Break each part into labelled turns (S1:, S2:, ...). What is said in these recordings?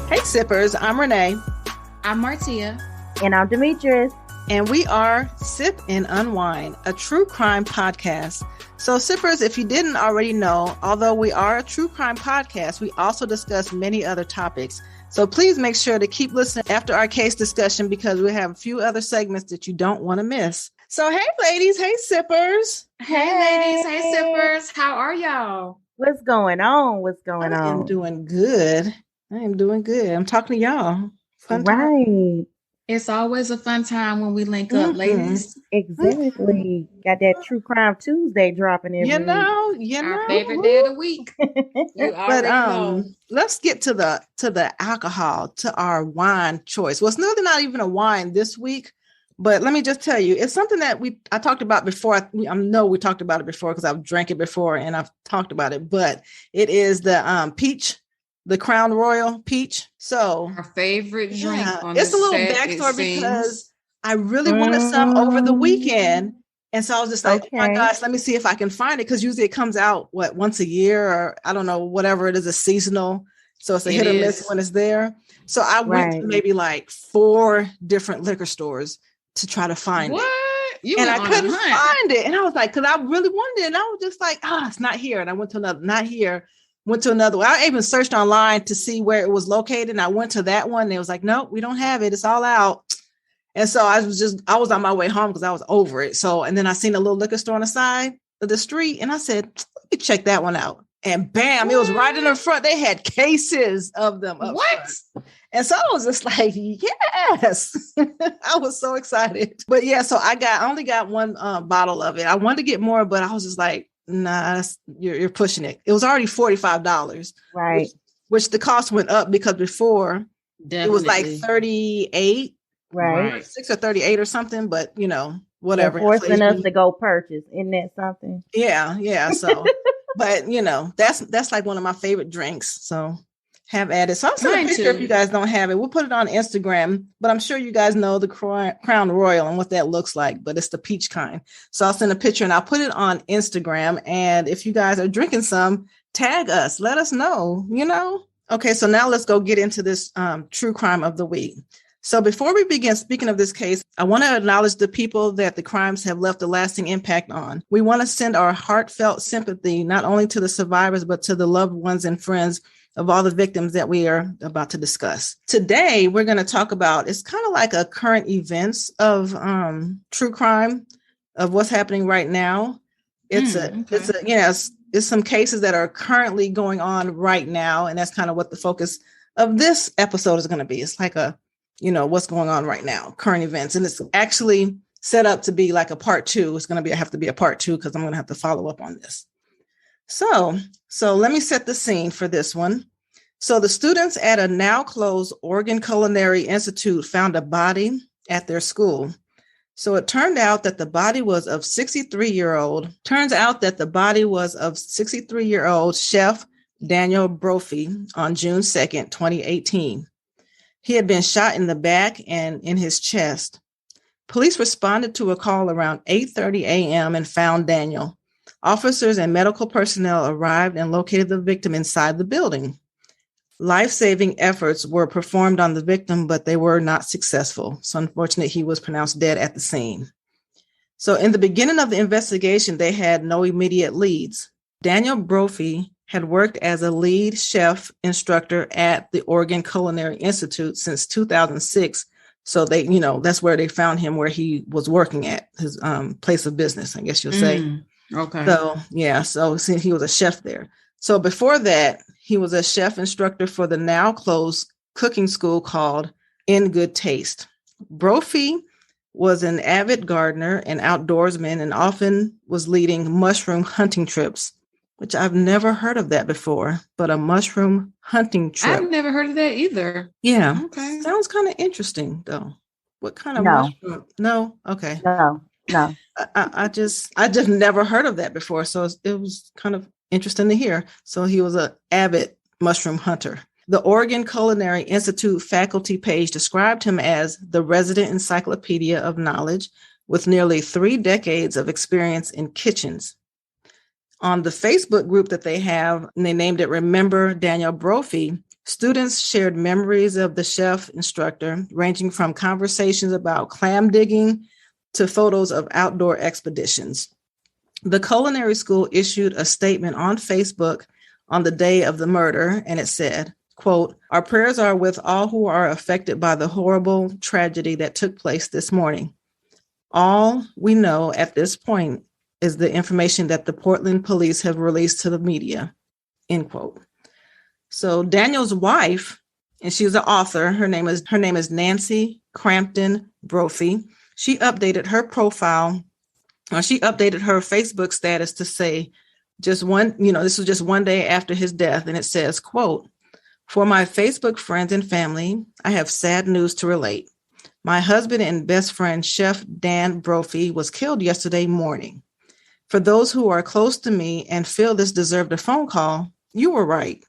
S1: Hey Sippers, I'm Renee.
S2: I'm Martia.
S3: And I'm Demetrius.
S1: And we are Sip and Unwine, a true crime podcast. So Sippers, if you didn't already know, although we are a true crime podcast, we also discuss many other topics. So please make sure to keep listening after our case discussion because we have a few other segments that you don't want to miss. So hey ladies, hey Sippers.
S2: Hey ladies, hey Sippers. How are y'all?
S3: What's going on?
S1: I am doing good. I'm talking to y'all. Fun time.
S3: Right.
S2: It's always a fun time when we link up, ladies.
S3: Exactly. Got that True Crime Tuesday dropping every week.
S2: Our favorite day of the week. You already know.
S1: Let's get to the alcohol, to our wine choice. Well, it's really not even a wine this week, but let me just tell you, it's something that I talked about before. I know we talked about it before because I've drank it before and I've talked about it, but it is the peach. The Crown Royal Peach. So
S2: our favorite drink on
S1: it's
S2: the
S1: a little
S2: set,
S1: backstory because I really wanted some over the weekend. And so I was just like, oh my gosh, let me see if I can find it. Because usually it comes out, once a year or I don't know, whatever it is, a seasonal. So it's a hit or miss when it's there. So I went to maybe like 4 different liquor stores to try to find it. And I couldn't find it. And I was like, because I really wanted it. And I was just like, it's not here. And I went to another, not here. Went to another one. I even searched online to see where it was located. And I went to that one. And it was like, nope, we don't have it. It's all out. And so I was on my way home because I was over it. So, and then I seen a little liquor store on the side of the street. And I said, let me check that one out. And bam, it was right in the front. They had cases of them. Front. And so I was just like, yes, I was so excited. But yeah, so I only got one bottle of it. I wanted to get more, but I was just like, nah, you're pushing it. It was already $45,
S3: right?
S1: Which the cost went up because before it was like 38,
S3: right?
S1: 6 or 38 or something. But whatever.
S3: They're forcing us to go purchase. Isn't that something?
S1: Yeah. So, but that's like one of my favorite drinks. So have at it. So I'll send a picture if you guys don't have it. We'll put it on Instagram, but I'm sure you guys know the Crown Royal and what that looks like, but it's the peach kind. So I'll send a picture and I'll put it on Instagram. And if you guys are drinking some, tag us, let us know, Okay, so now let's go get into this true crime of the week. So before we begin speaking of this case, I want to acknowledge the people that the crimes have left a lasting impact on. We want to send our heartfelt sympathy, not only to the survivors, but to the loved ones and friends of all the victims that we are about to discuss. Today, we're going to talk about, it's kind of like a current events of true crime, of what's happening right now. It's some cases that are currently going on right now. And that's kind of what the focus of this episode is going to be. It's like what's going on right now, current events. And it's actually set up to be like a part 2. It's going to have to be a part 2 because I'm going to have to follow up on this. So let me set the scene for this one. So the students at a now closed Oregon Culinary Institute found a body at their school. So it turned out that the body was of 63-year-old chef Daniel Brophy on June 2nd, 2018. He had been shot in the back and in his chest. Police responded to a call around 8:30 a.m. and found Daniel. Officers and medical personnel arrived and located the victim inside the building. Life-saving efforts were performed on the victim, but they were not successful. So unfortunately, he was pronounced dead at the scene. So in the beginning of the investigation, they had no immediate leads. Daniel Brophy had worked as a lead chef instructor at the Oregon Culinary Institute since 2006. So they, that's where they found him, where he was working at his place of business, I guess you'll say.
S2: Okay.
S1: So since he was a chef there. So before that, he was a chef instructor for the now closed cooking school called In Good Taste. Brophy was an avid gardener and outdoorsman and often was leading mushroom hunting trips, which I've never heard of that before, but a mushroom hunting trip.
S2: I've never heard of that either.
S1: Yeah.
S2: Okay.
S1: Sounds kind of interesting though. What kind of mushroom? No. Okay.
S3: No.
S1: I just never heard of that before. So it was kind of interesting to hear. So he was an avid mushroom hunter. The Oregon Culinary Institute faculty page described him as the resident encyclopedia of knowledge with nearly 3 decades of experience in kitchens. On the Facebook group that they have, and they named it Remember Daniel Brophy, Students shared memories of the chef instructor, ranging from conversations about clam digging to photos of outdoor expeditions. The culinary school issued a statement on Facebook on the day of the murder, and it said, quote, "Our prayers are with all who are affected by the horrible tragedy that took place this morning. All we know at this point is the information that the Portland police have released to the media," end quote. So Daniel's wife, and she's an author, her name is Nancy Crampton Brophy. She updated her profile, or she updated her Facebook status to say this was just one day after his death. And it says, quote, "For my Facebook friends and family, I have sad news to relate. My husband and best friend, Chef Dan Brophy, was killed yesterday morning. For those who are close to me and feel this deserved a phone call, you were right.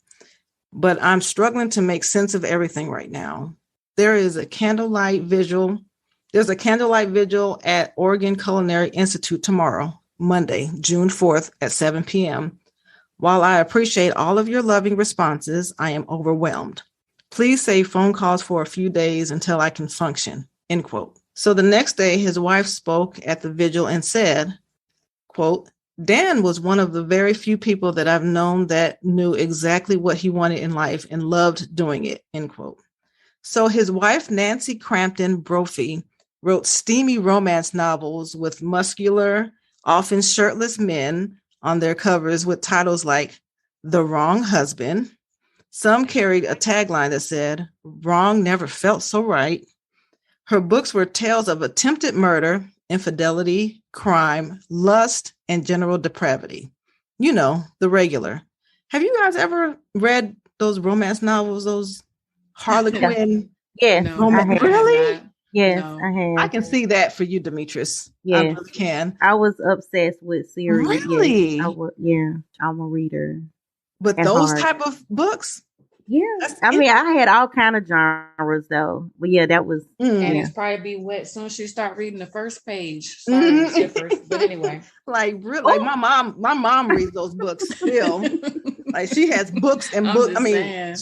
S1: But I'm struggling to make sense of everything right now. There's a candlelight vigil at Oregon Culinary Institute tomorrow, Monday, June 4th at 7 p.m. While I appreciate all of your loving responses, I am overwhelmed. Please save phone calls for a few days until I can function," end quote. So the next day, his wife spoke at the vigil and said, quote, "Dan was one of the very few people that I've known that knew exactly what he wanted in life and loved doing it," end quote. So his wife, Nancy Crampton Brophy, wrote steamy romance novels with muscular, often shirtless men on their covers with titles like The Wrong Husband. Some carried a tagline that said, "Wrong never felt so right." Her books were tales of attempted murder, infidelity, crime, lust, and general depravity. You know, the regular. Have you guys ever read those romance novels, those Harlequin?
S3: Yes,
S2: No,
S3: I have.
S1: Really?
S3: Yes,
S2: No.
S3: I have.
S1: I can see that for you, Demetrius. I
S3: Yes.
S1: really can.
S3: I was obsessed with series.
S1: Really?
S3: Yes, I'm a reader.
S1: But
S3: At
S1: those
S3: heart.
S1: type of books?
S3: Yeah.
S1: That's
S3: I mean, I had all kind of genres though. But yeah, that was
S2: And
S3: yeah.
S2: it's probably be wet as soon as you start reading the first page. Sorry, shippers. But anyway.
S1: Like my mom reads those books still. Like she has books and books. I mean,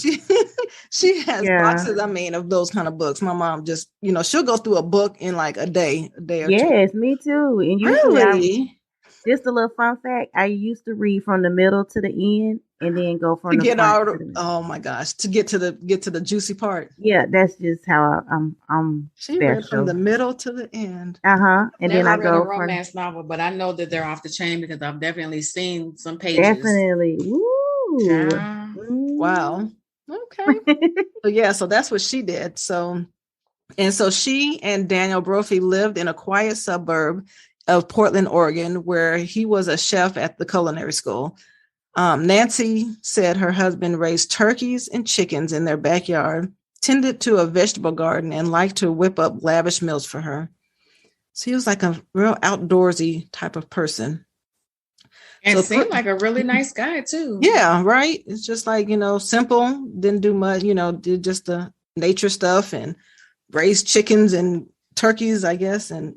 S1: she has boxes, of those kind of books. My mom just, she'll go through a book in like a day or two.
S3: Yes, me too. And usually just a little fun fact, I used to read from the middle to the end and then go from the front to the
S1: oh my gosh, to get to the juicy part.
S3: Yeah, that's just how I'm
S1: she read from the middle to the end.
S3: And then I go
S2: a romance novel, but I know that they're off the chain because I've definitely seen some pages.
S3: Definitely. Woo.
S1: Wow. Okay. So that's what she did. So she and Daniel Brophy lived in a quiet suburb of Portland, Oregon, where he was a chef at the culinary school. Nancy said her husband raised turkeys and chickens in their backyard, tended to a vegetable garden, and liked to whip up lavish meals for her. So he was like a real outdoorsy type of person.
S2: And seemed like a really nice guy too.
S1: Yeah, right. It's just like, simple, didn't do much, did just the nature stuff and raised chickens and turkeys, I guess, and,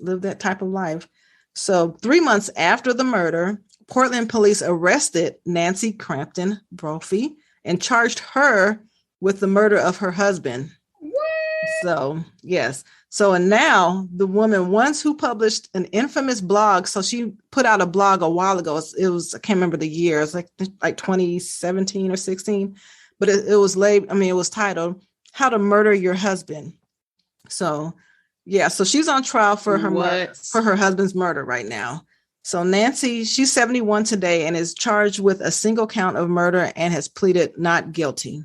S1: lived that type of life. So 3 months after the murder, Portland police arrested Nancy Crampton Brophy and charged her with the murder of her husband.
S2: What?
S1: So, yes. So, and now the woman once who published an infamous blog. So she put out a blog a while ago. It was, I can't remember the year. It's like 2017 or 16, but it was it was titled "How to Murder Your Husband." So, yeah. So she's on trial for her husband's murder right now. So Nancy, she's 71 today and is charged with a single count of murder and has pleaded not guilty.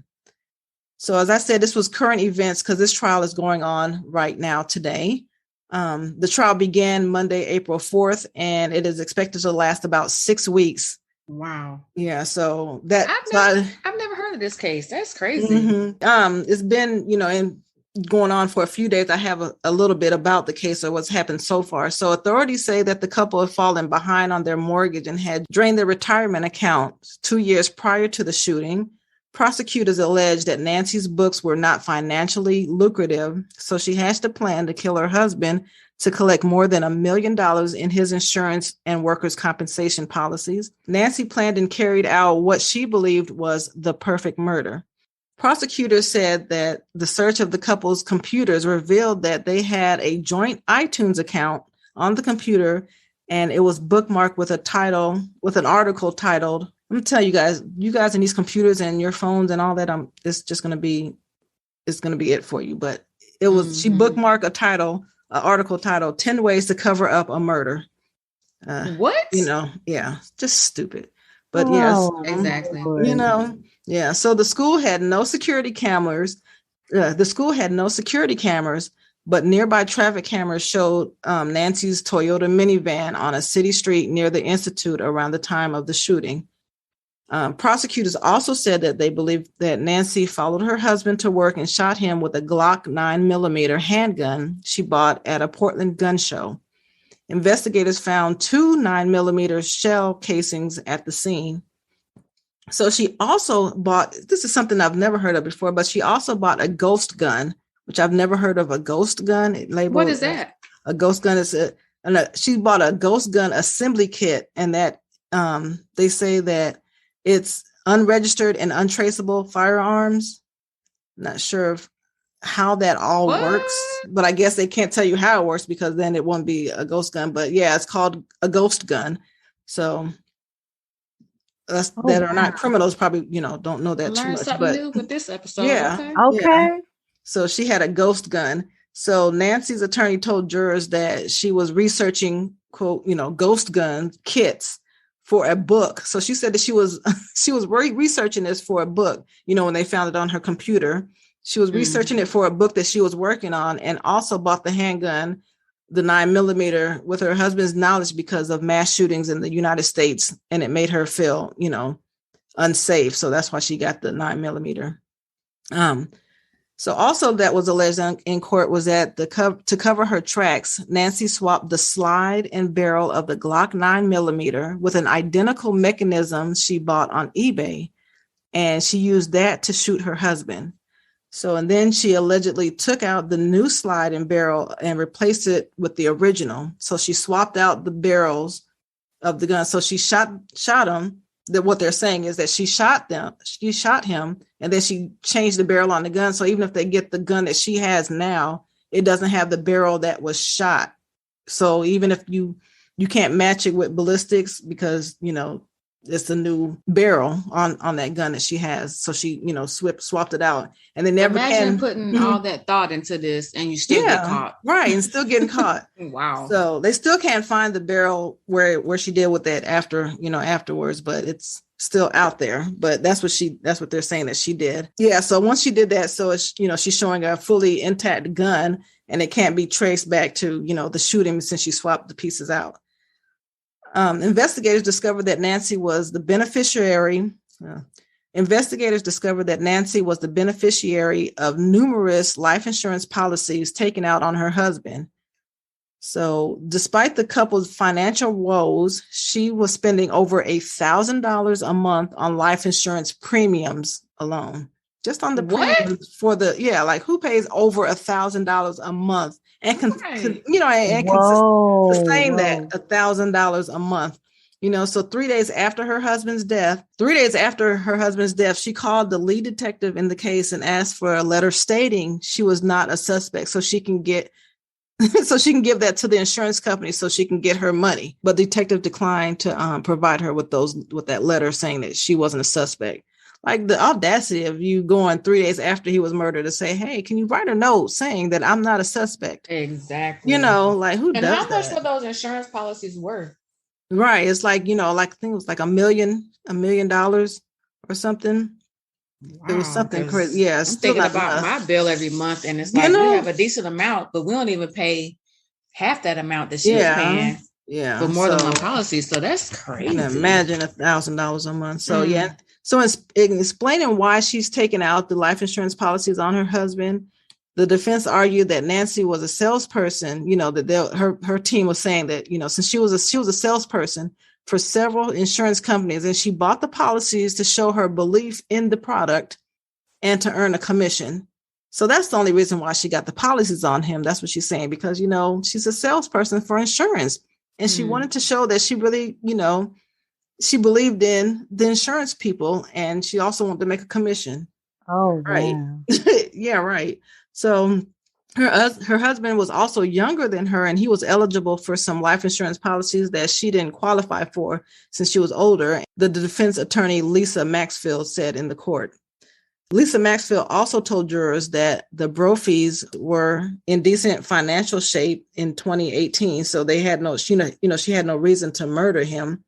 S1: So as I said, this was current events because this trial is going on right now today. The trial began Monday, April 4th, and it is expected to last about 6 weeks.
S2: Wow.
S1: Yeah. So that
S2: I've never heard of this case. That's crazy.
S1: Mm-hmm. It's been, going on for a few days. I have a little bit about the case or what's happened so far. So authorities say that the couple have fallen behind on their mortgage and had drained their retirement account 2 years prior to the shooting. Prosecutors allege that Nancy's books were not financially lucrative, so she hatched a plan to kill her husband to collect more than $1 million in his insurance and workers' compensation policies. Nancy planned and carried out what she believed was the perfect murder. Prosecutors said that the search of the couple's computers revealed that they had a joint iTunes account on the computer, and it was bookmarked with an article titled, I'm gonna tell you guys in these computers and your phones and all that, it's gonna be it for you. But it was, she bookmarked an article titled 10 Ways to Cover Up a Murder.
S2: What?
S1: Just stupid. But yes,
S2: exactly.
S1: So the school had no security cameras. But nearby traffic cameras showed Nancy's Toyota minivan on a city street near the institute around the time of the shooting. Prosecutors also said that they believed that Nancy followed her husband to work and shot him with a Glock 9mm handgun she bought at a Portland gun show. Investigators found 2 9mm shell casings at the scene. So she also bought, this is something I've never heard of before, but she also bought a ghost gun, which I've never heard of. A ghost gun.
S2: What is that?
S1: A ghost gun is she bought a ghost gun assembly kit, and that they say that it's unregistered and untraceable firearms. Not sure of how that all works, but I guess they can't tell you how it works because then it won't be a ghost gun. But yeah, it's called a ghost gun. So us that are not criminals probably, don't know that too much.
S2: Something new with this episode.
S1: Yeah.
S3: Okay. Yeah.
S1: So she had a ghost gun. So Nancy's attorney told jurors that she was researching, quote, ghost gun kits for a book. So she said that she was researching this for a book, when they found it on her computer. She was researching it for a book that she was working on, and also bought the handgun, the 9mm, with her husband's knowledge because of mass shootings in the United States. And it made her feel, unsafe. So that's why she got the 9mm. So also that was alleged in court was that to cover her tracks, Nancy swapped the slide and barrel of the Glock 9mm with an identical mechanism she bought on eBay. And she used that to shoot her husband. So, and then she allegedly took out the new slide and barrel and replaced it with the original. So she swapped out the barrels of the gun. So she shot him. What they're saying is that she shot him, and then she changed the barrel on the gun. So even if they get the gun that she has now, it doesn't have the barrel that was shot. So even if you can't match it with ballistics because, it's a new barrel on that gun that she has. So she, swapped it out, and they never
S2: imagine putting all that thought into this and you still get caught.
S1: Right. And still getting caught.
S2: Wow.
S1: So they still can't find the barrel where she did with that afterwards, but it's still out there. But that's what they're saying that she did. Yeah. So once she did that, so it's, she's showing a fully intact gun, and it can't be traced back to, the shooting since she swapped the pieces out. Investigators discovered that Nancy was the beneficiary. Of numerous life insurance policies taken out on her husband. So despite the couple's financial woes, she was spending over $1,000 a month on life insurance premiums alone. Just on the premiums for who pays over $1,000 a month and can sustain that $1,000 a month. So 3 days after her husband's death, she called the lead detective in the case and asked for a letter stating she was not a suspect, so she can give that to the insurance company so she can get her money. But the detective declined to provide her with that letter saying that she wasn't a suspect. Like the audacity of you going 3 days after he was murdered to say, hey, can you write a note saying that I'm not a suspect?
S2: Exactly.
S1: Who does that?
S2: And how much were those insurance policies worth?
S1: Right. It's like, I think it was like $1 million or something. Wow, it was something crazy. Yeah.
S2: I'm thinking about my bill every month, and it's like we have a decent amount, but we don't even pay half that amount that she was paying. Yeah. For more than one policy. So that's crazy.
S1: Imagine $1,000 a month. So yeah. So in explaining why she's taken out the life insurance policies on her husband, the defense argued that Nancy was a salesperson, that her team was saying that, since she was a salesperson for several insurance companies, and she bought the policies to show her belief in the product and to earn a commission. So that's the only reason why she got the policies on him. That's what she's saying, because, she's a salesperson for insurance, and she wanted to show that she really, she believed in the insurance people, and she also wanted to make a commission
S3: Oh,
S1: right.
S3: Wow.
S1: Yeah, right. So her husband was also younger than her, and he was eligible for some life insurance policies that she didn't qualify for since she was older. The defense attorney, Lisa Maxfield, said in the court. Lisa Maxfield also told jurors that the Brophies were in decent financial shape in 2018, so they had she had no reason to murder him.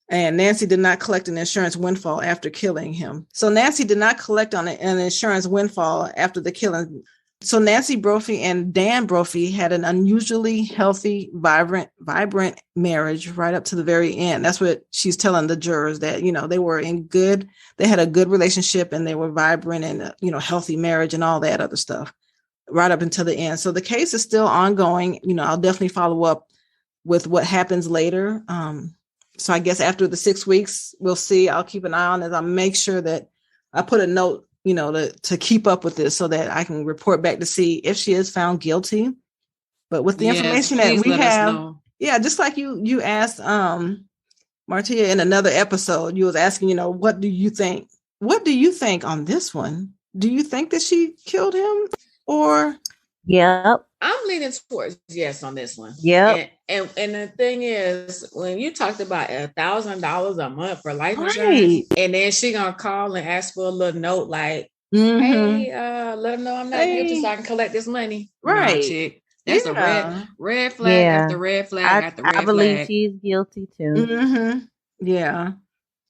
S1: And Nancy did not collect an insurance windfall after killing him. So Nancy did not collect on an insurance windfall after the killing. So Nancy Brophy and Dan Brophy had an unusually healthy, vibrant marriage right up to the very end. That's what she's telling the jurors, that, they had a good relationship and they were vibrant and, healthy marriage and all that other stuff right up until the end. So the case is still ongoing. I'll definitely follow up with what happens later. So I guess after the 6 weeks, we'll see. I'll keep an eye on it. I'll make sure that I put a note, to keep up with this so that I can report back to see if she is found guilty. But with the information that we have, just like you asked Martia in another episode, you was asking, what do you think? What do you think on this one? Do you think that she killed him or?
S3: Yep.
S2: I'm leaning towards yes on this one.
S3: Yep.
S2: And the thing is, when you talked about $1,000 a month for life insurance, and then she gonna call and ask for a little note like, "Hey, let them know I'm not guilty, so I can collect this money."
S1: Right,
S2: no, chick. That's a red flag after red flag after red flag.
S3: I believe she's guilty too.
S1: Mm-hmm. Yeah.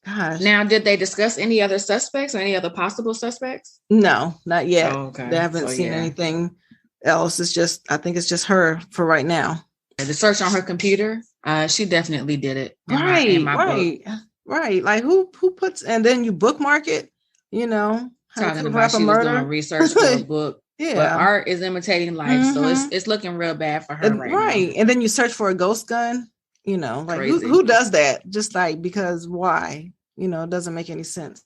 S1: Gosh.
S2: Now, did they discuss any other suspects or any other possible suspects?
S1: No, not yet.
S2: Oh, okay.
S1: They haven't seen anything else. I think it's just her for right now.
S2: The search on her computer, she definitely did it.
S1: In my book. Like who puts, and then you bookmark it,
S2: talking about she was doing research for a book.
S1: Yeah.
S2: But art is imitating life. So it's looking real bad for her right now.
S1: And then you search for a ghost gun, like who does that? Just like, because why? It doesn't make any sense.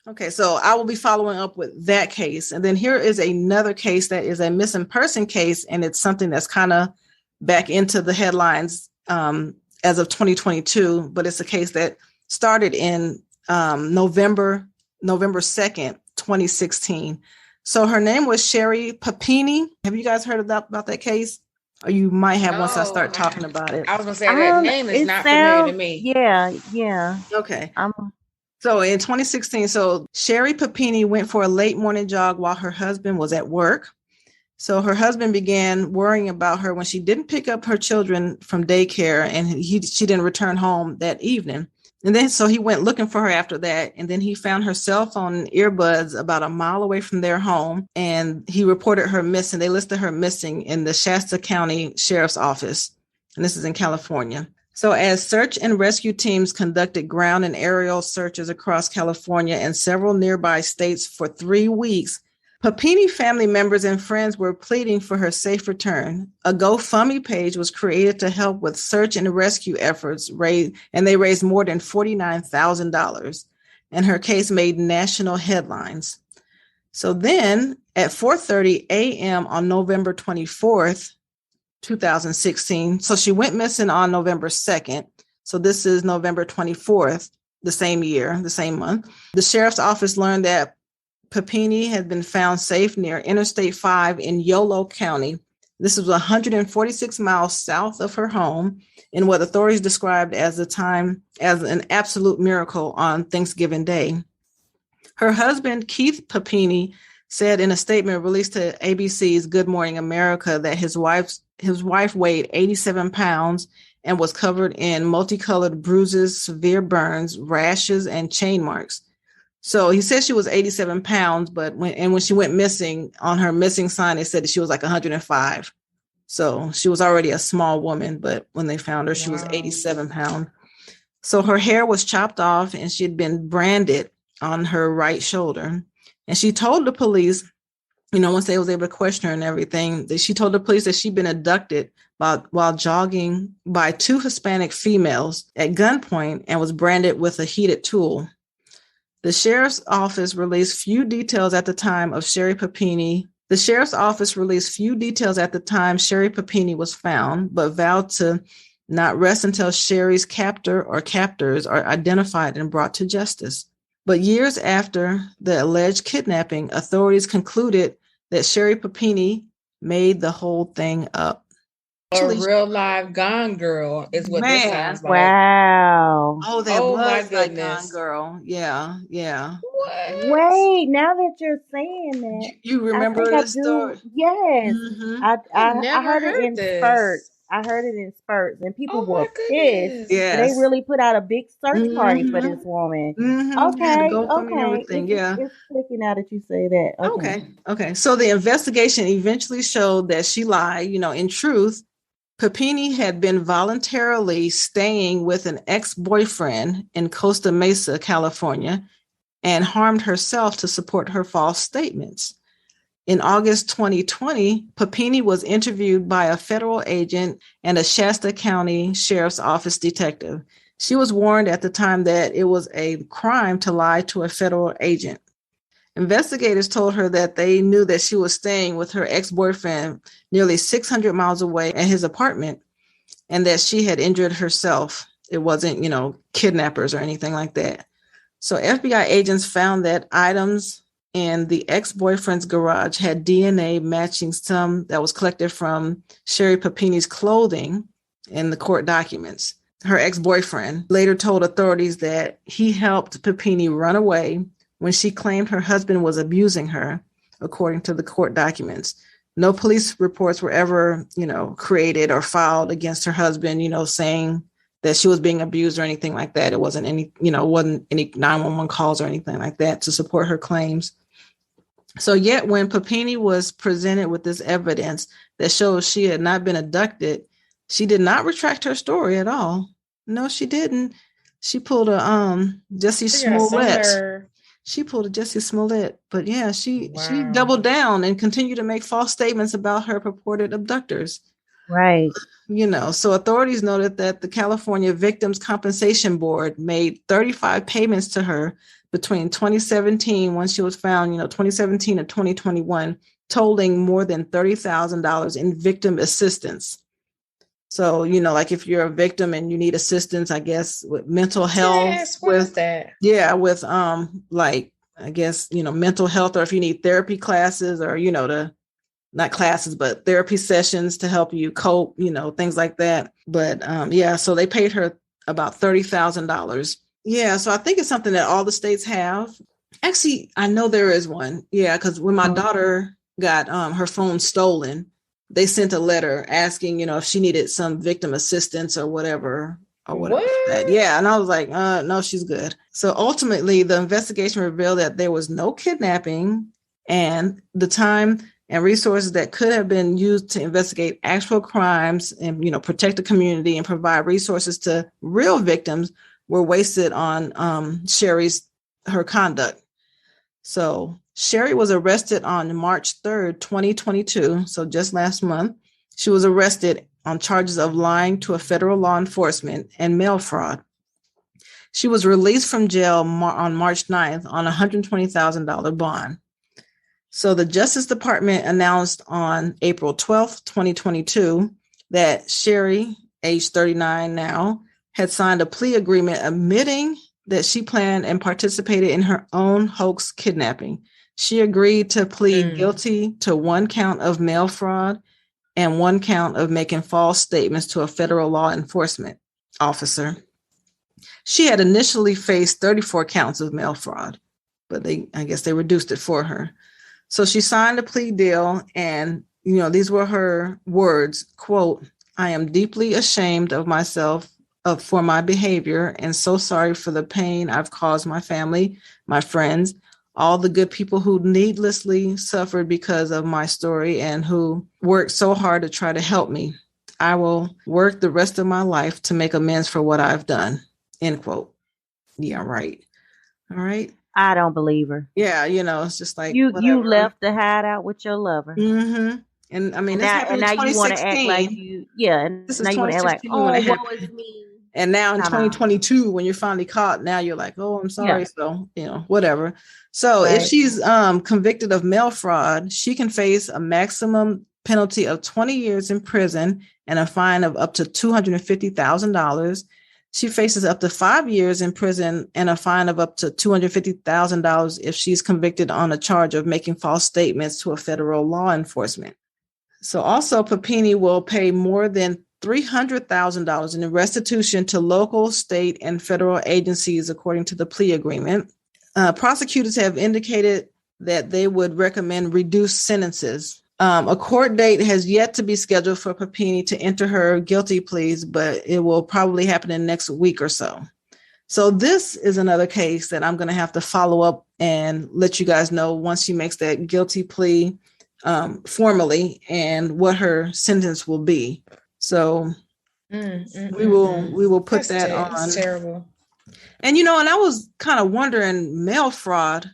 S1: Okay, so I will be following up with that case. And then here is another case that is a missing person case. And it's something that's kind of back into the headlines as of 2022. But it's a case that started in November 2nd, 2016. So her name was Sherri Papini. Have you guys heard about that case? Or you might have once I start talking about it.
S2: I was going to say that name is not familiar to me.
S3: Yeah.
S1: Okay. So in 2016, Sherri Papini went for a late morning jog while her husband was at work. So her husband began worrying about her when she didn't pick up her children from daycare, and she didn't return home that evening. And then so he went looking for her after that, and then he found her cell phone and earbuds about a mile away from their home, and he reported her missing. They listed her missing in the Shasta County Sheriff's Office, and this is in California. So as search and rescue teams conducted ground and aerial searches across California and several nearby states for 3 weeks, Papini family members and friends were pleading for her safe return. A GoFundMe page was created to help with search and rescue efforts, and they raised more than $49,000. And her case made national headlines. So then at 4:30 a.m. on November 24th, 2016, so she went missing on November 2nd. So this is November 24th, the same year, the same month. The sheriff's office learned that Papini had been found safe near Interstate 5 in Yolo County. This was 146 miles south of her home in what authorities described as an absolute miracle on Thanksgiving Day. Her husband, Keith Papini, said in a statement released to ABC's Good Morning America that his wife weighed 87 pounds and was covered in multicolored bruises, severe burns, rashes, and chain marks. So he said she was 87 pounds, but when she went missing, on her missing sign, they said that she was like 105. So she was already a small woman, but when they found her, she was 87 pounds. So her hair was chopped off and she had been branded on her right shoulder. And she told the police, once they was able to question her and everything, that she told the police that she'd been abducted while jogging by 2 Hispanic females at gunpoint and was branded with a heated tool. The sheriff's office released few details at the time of Sherri Papini. The sheriff's office released few details at the time Sherri Papini was found, but vowed to not rest until Sherri's captor or captors are identified and brought to justice. But years after the alleged kidnapping, authorities concluded that Sherri Papini made the whole thing up.
S2: A real live Gone Girl is what this sounds like.
S3: Wow.
S1: Oh, that was like Gone Girl. Yeah.
S2: What?
S3: Wait, now that you're saying that,
S1: you remember the story?
S3: Yes.
S2: Mm-hmm.
S3: I heard it in spurts. I heard it in spurts, and people were pissed.
S1: Yes.
S3: They really put out a big search party for this woman. Okay. It's clicking now that you say that.
S1: Okay. So the investigation eventually showed that she lied. In truth, Papini had been voluntarily staying with an ex-boyfriend in Costa Mesa, California, and harmed herself to support her false statements. In August 2020, Papini was interviewed by a federal agent and a Shasta County Sheriff's Office detective. She was warned at the time that it was a crime to lie to a federal agent. Investigators told her that they knew that she was staying with her ex-boyfriend nearly 600 miles away at his apartment and that she had injured herself. It wasn't, kidnappers or anything like that. So FBI agents found that items in the ex-boyfriend's garage had DNA matching some that was collected from Sherri Papini's clothing in the court documents. Her ex-boyfriend later told authorities that he helped Papini run away when she claimed her husband was abusing her, according to the court documents. No police reports were ever, created or filed against her husband, saying that she was being abused or anything like that. It wasn't any 911 calls or anything like that to support her claims. So yet when Papini was presented with this evidence that shows she had not been abducted, she did not retract her story at all. No, she didn't. She pulled a Jussie Smollett. She pulled a Jussie Smollett, but yeah, she doubled down and continued to make false statements about her purported abductors.
S3: Right.
S1: So authorities noted that the California Victims Compensation Board made 35 payments to her between 2017, when she was found, 2017 and 2021, totaling more than $30,000 in victim assistance. So, like if you're a victim and you need assistance, I guess with mental health, mental health, or if you need therapy classes or, not classes, but therapy sessions to help you cope, things like that. But so they paid her about $30,000. Yeah. So I think it's something that all the states have. Actually, I know there is one. Yeah. Because when my daughter got her phone stolen, they sent a letter asking, if she needed some victim assistance or whatever. Yeah. And I was like, no, she's good. So ultimately, the investigation revealed that there was no kidnapping, and the time and resources that could have been used to investigate actual crimes and, protect the community and provide resources to real victims were wasted on her conduct. So Sherri was arrested on March 3rd, 2022. So just last month, she was arrested on charges of lying to a federal law enforcement and mail fraud. She was released from jail on March 9th on a $120,000 bond. So the Justice Department announced on April 12th, 2022, that Sherri, age 39 now, had signed a plea agreement admitting that she planned and participated in her own hoax kidnapping. She agreed to plead guilty to one count of mail fraud and one count of making false statements to a federal law enforcement officer. She had initially faced 34 counts of mail fraud, but I guess they reduced it for her. So she signed a plea deal, and, these were her words, quote, "I am deeply ashamed of myself for my behavior and so sorry for the pain I've caused my family, my friends, all the good people who needlessly suffered because of my story and who worked so hard to try to help me. I will work the rest of my life to make amends for what I've done," end quote. Yeah, right. All right.
S3: I don't believe her.
S1: Yeah, it's just like
S3: you left the hideout with your lover.
S1: Mm-hmm. And I mean, this happened in 2016.
S3: You want to act like and
S1: this
S3: now you want to act like, oh, what was me?
S1: And now in 2022, when you're finally caught, now you're like, oh, I'm sorry. Yeah. So, whatever. So if she's convicted of mail fraud, she can face a maximum penalty of 20 years in prison and a fine of up to $250,000. She faces up to 5 years in prison and a fine of up to $250,000 if she's convicted on a charge of making false statements to a federal law enforcement. So also Papini will pay more than $300,000 in restitution to local, state, and federal agencies, according to the plea agreement. Prosecutors have indicated that they would recommend reduced sentences. A court date has yet to be scheduled for Papini to enter her guilty pleas, but it will probably happen in the next week or so. So this is another case that I'm going to have to follow up and let you guys know once she makes that guilty plea formally and what her sentence will be. So we will put that on.
S2: That's terrible.
S1: And and I was kind of wondering, mail fraud,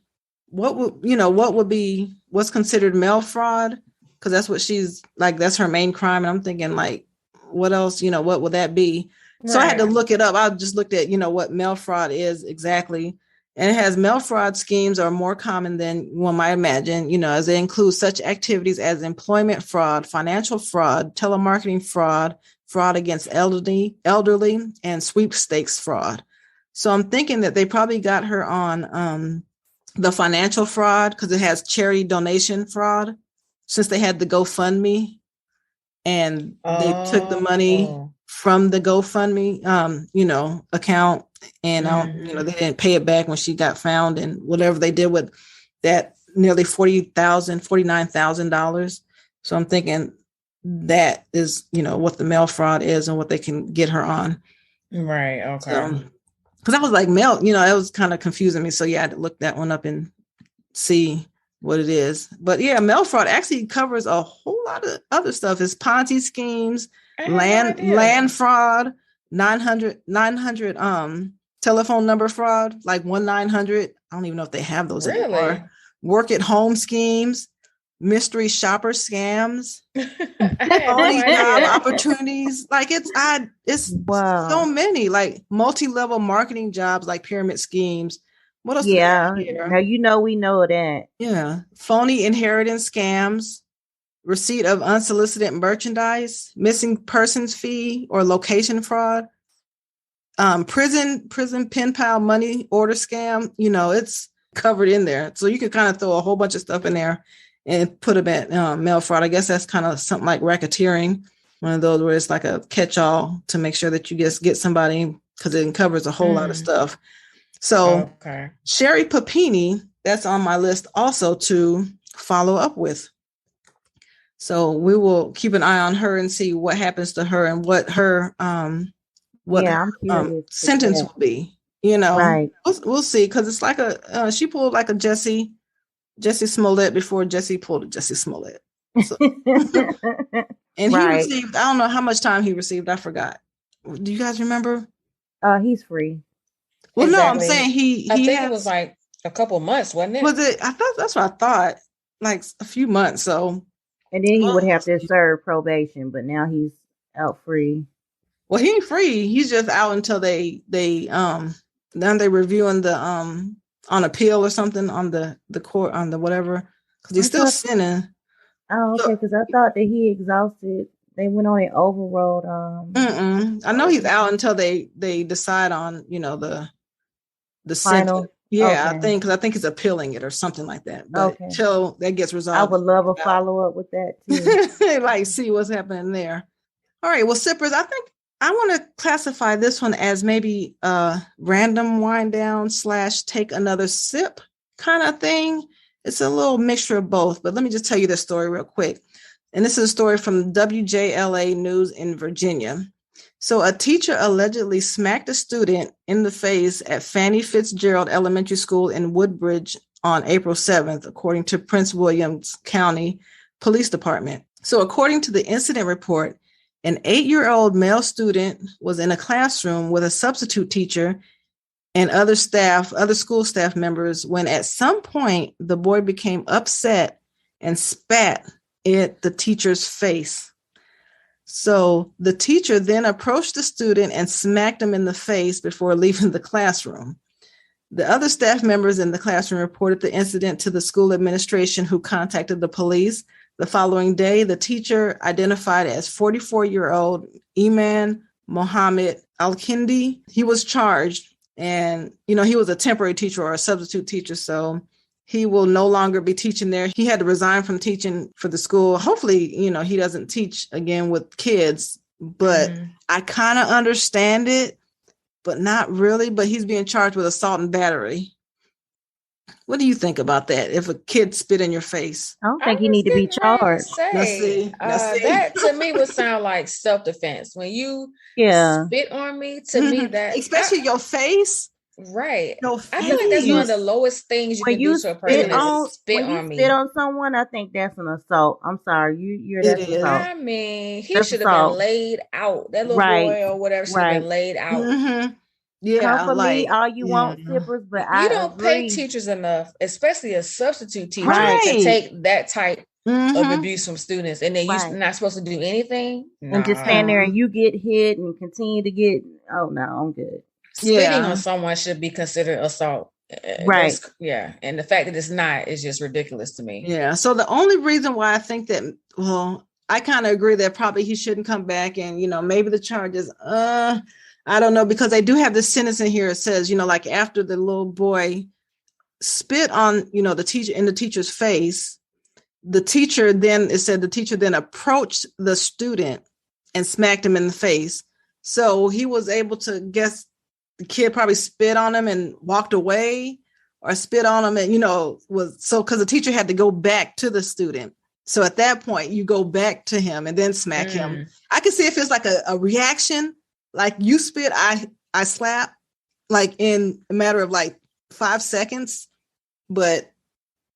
S1: what's considered mail fraud? Because that's what she's like, that's her main crime. And I'm thinking, like, what else, what would that be? Right. So I had to look it up. I just looked at, what mail fraud is exactly. And it has mail fraud schemes are more common than one might imagine, as they include such activities as employment fraud, financial fraud, telemarketing fraud, fraud against elderly, and sweepstakes fraud. So I'm thinking that they probably got her on the financial fraud because it has charity donation fraud, since they had the GoFundMe and they took the money from the GoFundMe, account, and they didn't pay it back when she got found, and whatever they did with that nearly $49,000. So I'm thinking that is, what the mail fraud is and what they can get her on.
S2: Right. Okay.
S1: Because I was like, mail, it was kind of confusing me. So yeah, I had to look that one up and see what it is. But yeah, mail fraud actually covers a whole lot of other stuff. It's Ponzi schemes, land fraud, 900 telephone number fraud, like 1-900. I don't even know if they have those anymore. Work at home schemes, mystery shopper scams, phony job opportunities. Like it's so many, like multi-level marketing jobs, like pyramid schemes. What else?
S3: Yeah. Now we know that.
S1: Yeah. Phony inheritance scams, receipt of unsolicited merchandise, missing persons fee or location fraud, prison pen pal money order scam. It's covered in there. So you could kind of throw a whole bunch of stuff in there and put them at mail fraud. I guess that's kind of something like racketeering, one of those where it's like a catch-all to make sure that you just get somebody, because it covers a whole lot of stuff. So Sherri Papini, that's on my list also to follow up with. So we will keep an eye on her and see what happens to her and what her sentence will be. Right. We'll see, because it's like she pulled like a Jesse Smollett before Jesse pulled a Jesse Smollett. So, and he received, I don't know how much time he received. I forgot. Do you guys remember?
S3: He's free.
S1: Well, exactly. No, I'm saying I think
S2: it was like a couple months, wasn't it?
S1: Was it? I thought that's what I thought, like a few months. So,
S3: and then he would have to serve probation, but now he's out free.
S1: Well, he ain't free. He's just out until they then they're reviewing the on appeal or something on the court on the whatever, because he's still sinning.
S3: Oh, okay. Because I thought that he exhausted. They went on and overrode.
S1: I know he's out until they decide on the
S3: final.
S1: Sentence. Yeah, okay. I think he's appealing it or something like that. But until that gets resolved,
S3: I would love a follow up with that too.
S1: Like see what's happening there. All right, well, sippers, I think I want to classify this one as maybe a random wind down / take another sip kind of thing. It's a little mixture of both, but let me just tell you this story real quick. And this is a story from WJLA News in Virginia. So a teacher allegedly smacked a student in the face at Fannie Fitzgerald Elementary School in Woodbridge on April 7th, according to Prince Williams County Police Department. So according to the incident report, an 8-year-old male student was in a classroom with a substitute teacher and other school staff members when at some point the boy became upset and spat at the teacher's face. So the teacher then approached the student and smacked him in the face before leaving the classroom. The other staff members in the classroom reported the incident to the school administration, who contacted the police. The following day, the teacher, identified as 44-year-old Eman Mohammed Alkindi. He was charged, and, he was a temporary teacher or a substitute teacher. So he will no longer be teaching there. He had to resign from teaching for the school. Hopefully, he doesn't teach again with kids, but I kind of understand it, but not really. But he's being charged with assault and battery. What do you think about that? If a kid spit in your face?
S3: I don't think he need to be charged.
S1: Let's see.
S2: That to me would sound like self-defense. When you spit on me, to me that...
S1: Especially your face.
S2: Right. I feel like that's one of the lowest things you can do to a person is spit on me.
S3: Spit on someone, I think that's an assault. I'm sorry. That's assault.
S2: I mean, he should have been laid out. That little boy or whatever should have been laid out.
S1: Mm-hmm. Yeah,
S3: for me, all you want sippers, but you
S2: don't pay teachers enough, especially a substitute teacher, to take that type of abuse from students, and then you're not supposed to do anything
S3: and just stand there and you get hit and continue to get. Oh no, I'm good.
S2: Spitting on someone should be considered assault, right? And the fact that it's not is just ridiculous to me.
S1: Yeah. So the only reason why I think that, I kind of agree that probably he shouldn't come back, and maybe the charges. I don't know, because they do have this sentence in here. It says, like after the little boy spit on, the teacher in the teacher's face, the teacher then approached the student and smacked him in the face. So he was able to guess the kid probably spit on him and walked away, or spit on him and, because the teacher had to go back to the student. So at that point you go back to him and then smack him. I can see if it's like a reaction. Like you spit, I slap, like in a matter of like 5 seconds. But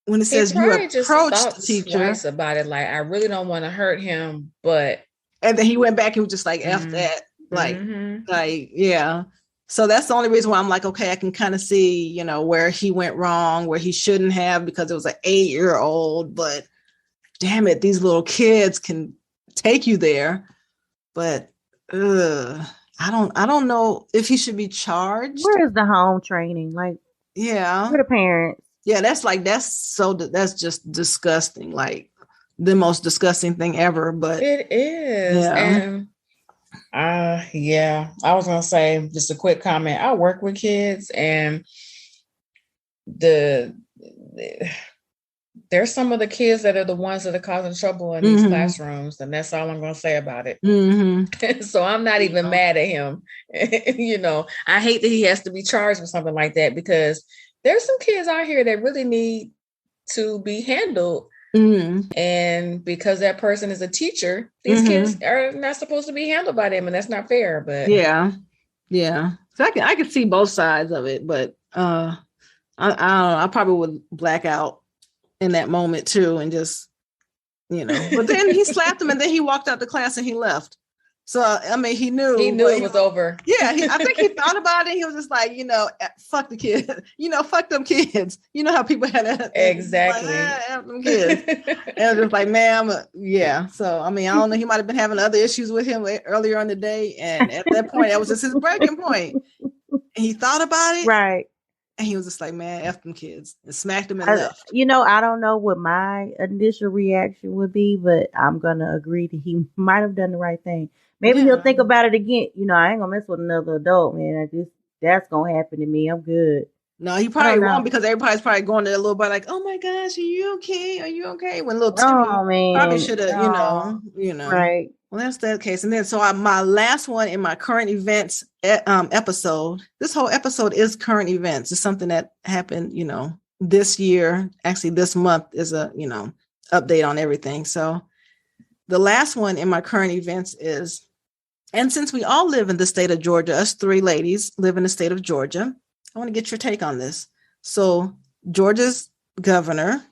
S1: when it says you approached the teacher
S2: twice about it, like I really don't want to hurt him, and
S1: then he went back and was just like F that, yeah. So that's the only reason why I'm like, okay, I can kind of see, where he went wrong, where he shouldn't have, because it was an 8-year-old. But damn it, these little kids can take you there. But I don't know if he should be charged.
S3: Where is the home training? Like,
S1: yeah,
S3: for the parents.
S1: Yeah, that's just disgusting. Like the most disgusting thing ever. But
S2: it is. Yeah. And I was gonna say just a quick comment. I work with kids, and there's some of the kids that are the ones that are causing trouble in these classrooms, and that's all I'm going to say about it. So I'm not even mad at him. I hate that he has to be charged with something like that, because there's some kids out here that really need to be handled. And because that person is a teacher, these kids are not supposed to be handled by them, and that's not fair. But
S1: yeah. So I can see both sides of it, but I don't know. I probably would black out in that moment too, and just but then he slapped him, and then he walked out the class and he left. So I mean, he knew
S2: it was over.
S1: Yeah, I think he thought about it. He was just like, fuck the kid, fuck them kids. You know how people had that
S2: exactly.
S1: Like, them kids. And I was just like, ma'am, yeah. So I mean, I don't know. He might have been having other issues with him earlier in the day, and at that point, that was just his breaking point. And he thought about it,
S3: right?
S1: And he was just like, man, F them kids, and smacked him and left.
S3: I don't know what my initial reaction would be, but I'm going to agree that he might have done the right thing. Maybe he'll think about it again. I ain't going to mess with another adult, man. That's going to happen to me. I'm good.
S1: No, he probably won't, because everybody's probably going to a little bit like, oh my gosh, are you okay? Are you okay? When little Timmy probably should have,
S3: Right.
S1: Well, that's that case. And then, so my last one in my current events episode, this whole episode is current events. It's something that happened, this year. Actually, this month is a, update on everything. So the last one in my current events is, and since we all live in the state of Georgia, us 3 ladies live in the state of Georgia, I want to get your take on this. So Georgia's governor,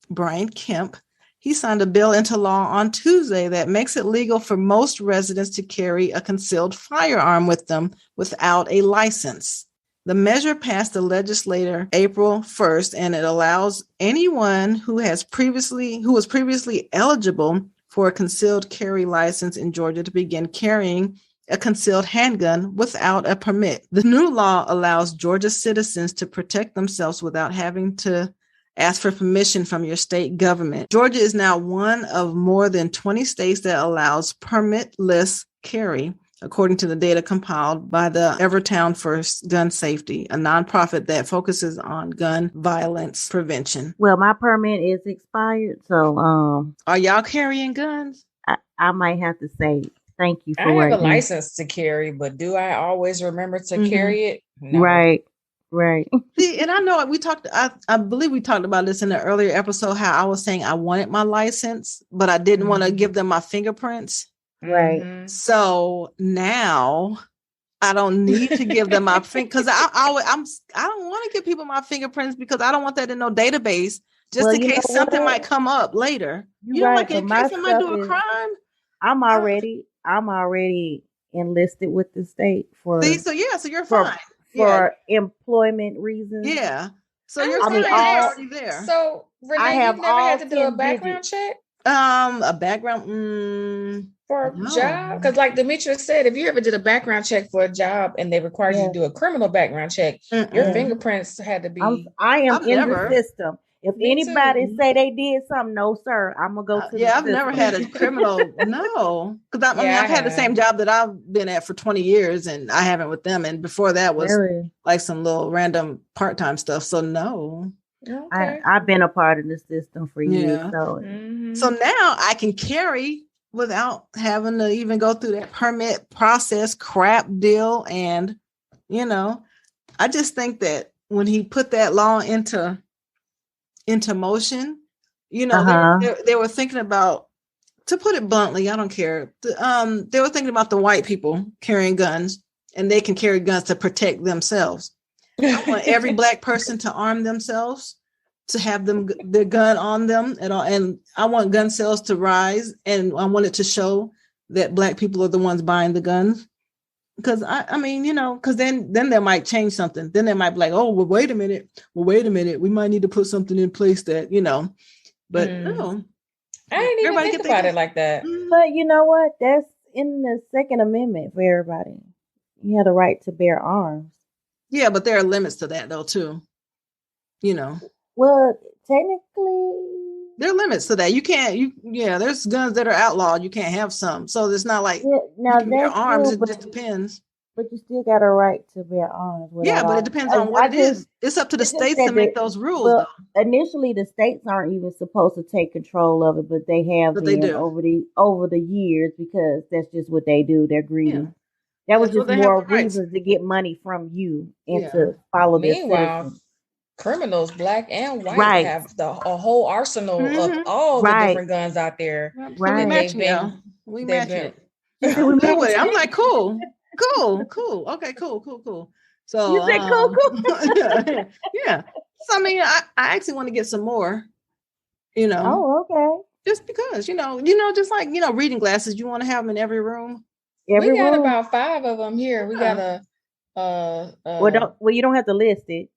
S1: Brian Kemp, he signed a bill into law on Tuesday that makes it legal for most residents to carry a concealed firearm with them without a license. The measure passed the legislature April 1st, and it allows anyone who was previously eligible for a concealed carry license in Georgia to begin carrying a concealed handgun without a permit. The new law allows Georgia citizens to protect themselves without having to ask for permission from your state government. Georgia is now one of more than 20 states that allows permitless carry, according to the data compiled by the Evertown First Gun Safety, a nonprofit that focuses on gun violence prevention.
S3: Well, my permit is expired, so
S1: are y'all carrying guns?
S3: I might have to say thank you for
S2: I have a license to carry, but do I always remember to carry it? No.
S3: Right.
S1: See, and I know we talked, I believe we talked about this in an earlier episode, how I was saying I wanted my license, but I didn't want to give them my fingerprints.
S3: Right.
S1: So now I don't need to give them my because I don't want to give people my fingerprints because I don't want that in no database just in case something might come up later. Like in case somebody do a crime.
S3: I'm already enlisted with the state for.
S1: See, so you're fine.
S3: For employment reasons.
S1: Yeah. So you're already there.
S2: So Renee, you've never had to do a background check?
S1: A background
S2: for a job? Because like Demetrius said, if you ever did a background check for a job and they required you to do a criminal background check, your fingerprints had to be.
S3: I am in the system. If anybody say they did something, no, sir, I'm gonna go to the system.
S1: I've never had a criminal. No, because I've had the same job that I've been at for 20 years, and I haven't with them. And before that was like some little random part-time stuff. So no.
S3: Okay. I've been a part of the system for years.
S1: So now I can carry without having to even go through that permit process crap deal. And I just think that when he put that law into motion, they were thinking about, to put it bluntly, I don't care. They were thinking about the white people carrying guns, and they can carry guns to protect themselves. I want every Black person to arm themselves, to have their gun on them at all. And I want gun sales to rise, and I want it to show that Black people are the ones buying the guns. Because because then they might change something. Then they might be like, oh, well, wait a minute. We might need to put something in place that, but no.
S2: I didn't even think about it like that.
S3: But you know what? That's in the Second Amendment for everybody. You have the right to bear arms.
S1: Yeah, but there are limits to that though, too.
S3: Well, technically,
S1: there are limits to that. You can't. There's guns that are outlawed. You can't have some. So it's not like bear arms. It just depends.
S3: But you still got a right to bear arms.
S1: Yeah, but it depends on what it is. It's up to the states to make those rules. Well,
S3: initially, the states aren't even supposed to take control of it, but they have over the years because that's just what they do. They're greedy. Yeah. That was just more reasons to get money from you and to follow their citizens.
S2: Criminals, Black and white, have a whole arsenal of all the different guns out there.
S1: Right. We match it. I'm like, cool. Okay, cool. So
S3: you say cool.
S1: Yeah. So I actually want to get some more.
S3: Oh, okay.
S1: Just because, just like reading glasses, you want to have them in every room.
S2: We got about 5 of them here. We got a.
S3: Well, you don't have to list it.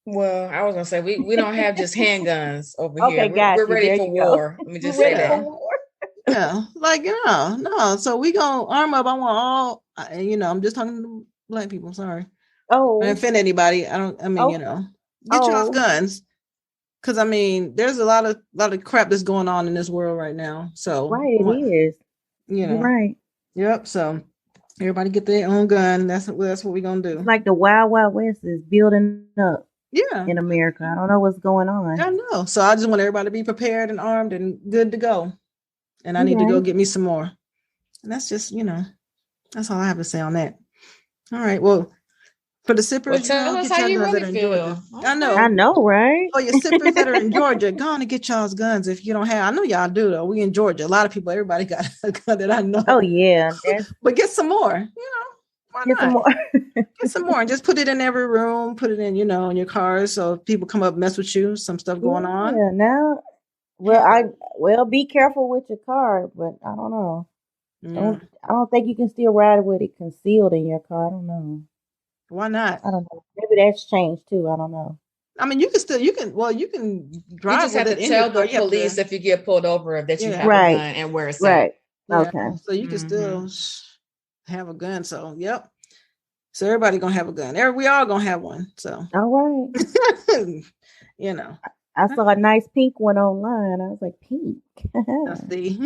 S2: Well, I was gonna say we don't have just handguns over
S3: here.
S2: We're ready for war. Let me just say that.
S1: Yeah, no. So we gonna arm up. I want all. I'm just talking to Black people. Sorry.
S3: Oh,
S1: I don't offend anybody. Get y'all's guns, because there's a lot of crap that's going on in this world right now. So
S3: it is.
S1: You're
S3: right.
S1: Yep. So everybody get their own gun. That's what we're gonna do.
S3: It's like the Wild Wild West is building up.
S1: Yeah,
S3: in America. I don't know what's going on.
S1: I know. So I just want everybody to be prepared and armed and good to go. And I need to go get me some more. And that's just, that's all I have to say on that. All right. Well, for the sippers,
S2: tell us how you really feel.
S1: I
S3: know, right?
S1: For your sippers that are in Georgia, go on and get y'all's guns if you don't have. I know y'all do though. We in Georgia. A lot of people, everybody got a gun that I know.
S3: Oh yeah.
S1: But get some more. Why
S3: get
S1: not?
S3: Some more.
S1: Get some more and just put it in every room. Put it in, in your cars. So if people come up and mess with you, some stuff going on.
S3: Yeah. Now, be careful with your car, but I don't know. Yeah. I don't think you can still ride with it concealed in your car. I don't know.
S1: Why not?
S3: I don't know. Maybe that's changed too. I don't know.
S1: You can drive.
S2: You just have to tell the police if you get pulled over that you have a gun and where it's
S3: right.
S1: Yeah.
S3: Okay.
S1: So you can still have a gun. So, yep. So everybody gonna have a gun. We all gonna have one. So.
S3: All right. I saw a nice pink one online. I was like, pink.
S1: Let's see.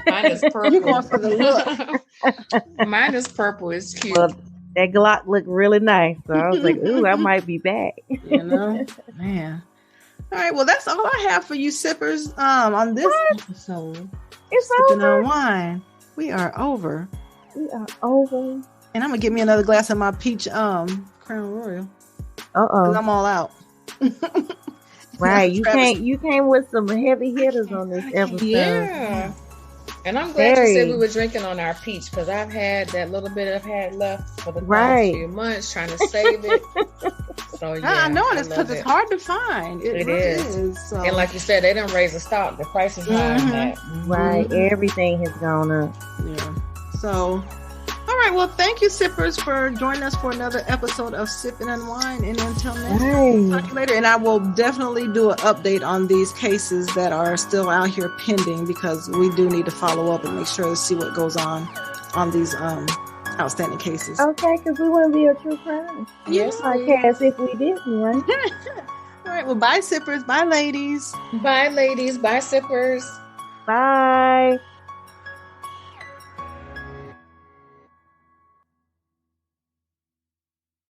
S2: Mine is purple.
S1: You're going for the
S2: look. Mine is purple. It's cute.
S3: Well, that Glock looked really nice. So I was like, ooh, I might be back.
S1: You know? Man. All right. Well, that's all I have for you sippers on this episode.
S3: It's
S1: Sipping
S3: over.
S1: on Wine. We are over.
S3: We are over.
S1: And I'm going to get me another glass of my peach Crown Royal.
S3: Uh-oh.
S1: I'm all out.
S3: Right. You came with some heavy hitters on this episode.
S2: Yeah. And I'm glad you said we were drinking on our peach, because I've had that little bit I've had left for the past few months trying to save it. So yeah,
S1: I know it's because it's hard to find. It really is. So.
S2: And like you said, they didn't raise the stock. The price is high on that.
S3: Right. Everything has gone up.
S1: Yeah. So, all right. Well, thank you, sippers, for joining us for another episode of Sipping and Wine. And until next time, talk to you later. And I will definitely do an update on these cases that are still out here pending, because we do need to follow up and make sure to see what goes on these outstanding cases.
S3: Okay, because we wouldn't be a true crime podcast if we didn't, right?
S1: All right. Well, bye, sippers. Bye, ladies.
S2: Bye, ladies. Bye, sippers.
S3: Bye.